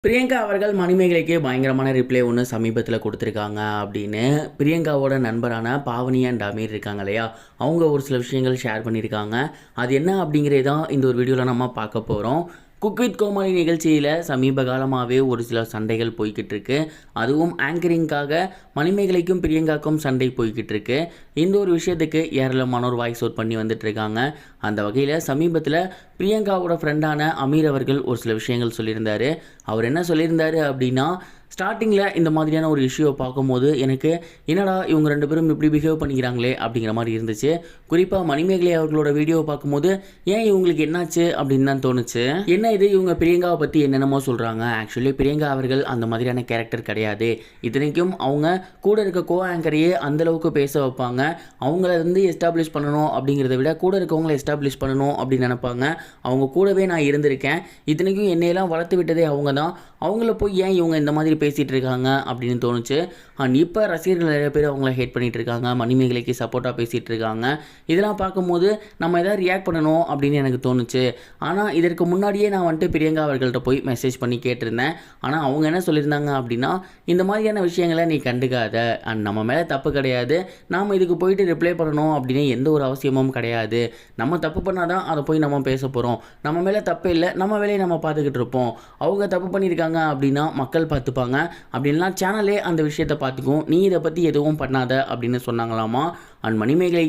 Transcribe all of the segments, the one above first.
பிரியங்கா அவர்கள் மணிமேகலைக்கு பயங்கரமான ரிப்ளை ஒன்று சமீபத்தில் கொடுத்துருக்காங்க அப்படின்னு பிரியங்காவோட நண்பரான பாவனி அண்ட் அமீர் இருக்காங்க இல்லையா, அவங்க ஒரு சில விஷயங்கள் ஷேர் பண்ணியிருக்காங்க. அது என்ன அப்படிங்கிறத தான் இந்த ஒரு வீடியோவில் நம்ம பார்க்க போகிறோம். குக் வித் கோமாளி நிகழ்ச்சியில் சமீப காலமாகவே ஒரு சில சண்டைகள் போய்கிட்டு இருக்கு. அதுவும் ஆங்கரிங்காக மணிமேகலைக்கும் பிரியங்காக்கும் சண்டை போய்கிட்டு இருக்கு. இந்த ஒரு விஷயத்துக்கு ஏராளமானோர் வாய்ஸ் அவுட் பண்ணி வந்துட்டு இருக்காங்க. அந்த வகையில் சமீபத்தில் பிரியங்காவோட ஃப்ரெண்டான அமீர் அவர்கள் ஒரு சில விஷயங்கள் சொல்லியிருந்தார். அவர் என்ன சொல்லியிருந்தார் அப்படின்னா, ஸ்டார்டிங்கில் இந்த மாதிரியான ஒரு இஷ்யூவை பார்க்கும்போது எனக்கு என்னடா இவங்க ரெண்டு பேரும் இப்படி பிஹேவ் பண்ணிக்கிறாங்களே அப்படிங்கிற மாதிரி இருந்துச்சு. குறிப்பாக மணிமேகலை அவர்களோட வீடியோவை பார்க்கும்போது ஏன் இவங்களுக்கு என்னாச்சு அப்படின்னு தான் தோணுச்சு. என்ன இது இவங்க பிரியங்காவை பற்றி என்னென்னமோ சொல்கிறாங்க. ஆக்சுவலி பிரியங்கா அவர்கள் அந்த மாதிரியான கேரக்டர் கிடையாது. இத்தனைக்கும் அவங்க கூட இருக்க கோ ஆங்கரையே அந்தளவுக்கு பேச வைப்பாங்க. அவங்கள வந்து எஸ்டாப்ளிஷ் பண்ணணும் அப்படிங்கிறத விட கூட இருக்கவங்கள எஸ்டாப்ளிஷ் பண்ணணும் அப்படின்னு நினைப்பாங்க. அவங்க கூடவே நான் இருந்திருக்கேன். இத்தனைக்கும் என்னையெல்லாம் வளர்த்து விட்டதே அவங்க தான். அவங்கள போய் ஏன் இவங்க இந்த மாதிரி பேசிகிட்டு இருக்காங்க அப்படின்னு தோணுச்சு. அண்ட் இப்போ ரசிகர்கள் நிறைய பேர் அவங்கள ஹேட் பண்ணிகிட்டு இருக்காங்க. மணிமேகலைக்கு சப்போர்ட்டாக பேசிகிட்டு இருக்காங்க. இதெல்லாம் பார்க்கும்போது நம்ம எதாவது ரியாக்ட் பண்ணணும் அப்படின்னு எனக்கு தோணுச்சு. ஆனால் இதற்கு முன்னாடியே நான் வந்துட்டு பிரியங்கா அவர்கள்ட்ட போய் மெசேஜ் பண்ணி கேட்டிருந்தேன். ஆனால் அவங்க என்ன சொல்லியிருந்தாங்க அப்படின்னா, இந்த மாதிரியான விஷயங்களை நீ கண்டுக்காத, அண்ட் நம்ம மேலே தப்பு கிடையாது, நாம் இதுக்கு போயிட்டு ரிப்ளை பண்ணணும் அப்படின்னு எந்த ஒரு அவசியமும் கிடையாது. நம்ம தப்பு பண்ணால் தான் அதை போய் நம்ம பேச போகிறோம். நம்ம மேலே தப்பு இல்லை, நம்ம வேலையை நம்ம பார்த்துக்கிட்டு இருப்போம். அவங்க தப்பு பண்ணியிருக்காங்க அப்படின்னா மக்கள் பார்த்துப்பாங்க. அப்படின்லாம் சேனலே அந்த விஷயத்தை பார்த்துக்கும். நீ இதை பற்றி எதுவும் பண்ணாத அப்படின்னு சொன்னாங்களாமா. அண்ட் மணிமேகலை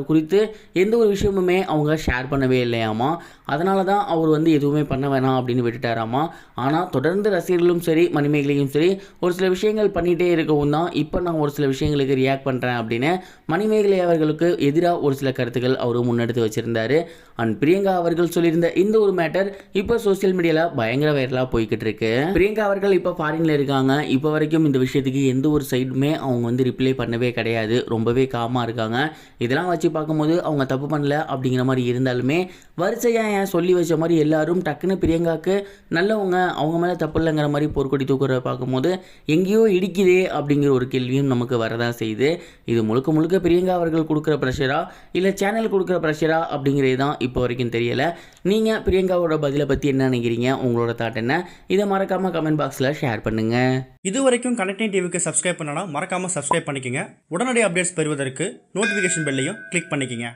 குறித்து எந்த ஒரு விஷயமுமே அவங்க ஷேர் பண்ணவே இல்லையாமா. அதனால தான் அவர் வந்து எதுவுமே பண்ண வேணாம் அப்படின்னு விட்டுட்டாராமா. ஆனால் தொடர்ந்து ரசிகர்களும் சரி மணிமேகலையும் சரி ஒரு சில விஷயங்கள் பண்ணிகிட்டே இருக்கவும் தான் இப்போ நான் ஒரு சில விஷயங்களுக்கு ரியாக்ட் பண்ணுறேன் அப்படின்னு மணிமேகலை அவர்களுக்கு எதிராக ஒரு சில கருத்துக்கள் அவர் முன்னெடுத்து வச்சுருந்தார். அண்ட் பிரியங்கா அவர்கள் சொல்லியிருந்த இந்த ஒரு மேட்டர் இப்போ சோசியல் மீடியாவில் பயங்கர வைரலாக போய்கிட்டு இருக்கு. பிரியங்கா அவர்கள் இப்போ ஃபாரினில் இருக்காங்க. இப்போ வரைக்கும் இந்த விஷயத்துக்கு எந்த ஒரு சைடுமே அவங்க வந்து ரிப்ளை பண்ணவே கிடையாது. ரொம்பவே காமாக இருக்காங்க. இதெல்லாம் வச்சு பார்க்கும்போது அவங்க தப்பு பண்ணல அப்படிங்கிற மாதிரி இருந்தாலுமே வரிசையாக ஏன் சொல்லி வச்ச மாதிரி எல்லாரும் டக்குன்னு பிரியங்காவுக்கு நல்லவங்க, அவங்க மேலே தப்பு இல்லைங்கிற மாதிரி போர்க்கொடி தூக்குறத பார்க்கும்போது எங்கேயோ இடிக்குதே அப்படிங்கிற ஒரு கேள்வியும் நமக்கு வரதான் செய்யுது. இது முழுக்க முழுக்க பிரியங்கா அவர்கள் கொடுக்குற ப்ரெஷரா இல்லை சேனல் கொடுக்குற ப்ரெஷரா அப்படிங்கிறது தான் இப்போ வரைக்கும் தெரியலை. நீங்கள் பிரியங்காவோட பதிலை பற்றி என்ன நினைக்கிறீங்க? உங்களோட தாட் என்ன? இதை மறக்காமல் கமெண்ட் பாக்ஸில் ஷேர் பண்ணுங்கள். இது வரைக்கும் கனெக்டிங் டிவிக்கு சப்ஸ்கிரைப் பண்ணனா மறக்காமல் சப்ஸ்கிரைப் பண்ணிக்கங்க. உடனடி அப்டேட்ஸ் பெறுவதற்கு நோட்டிஃபிகேஷன் பெல்லையும் கிளிக் பண்ணிக்கங்க.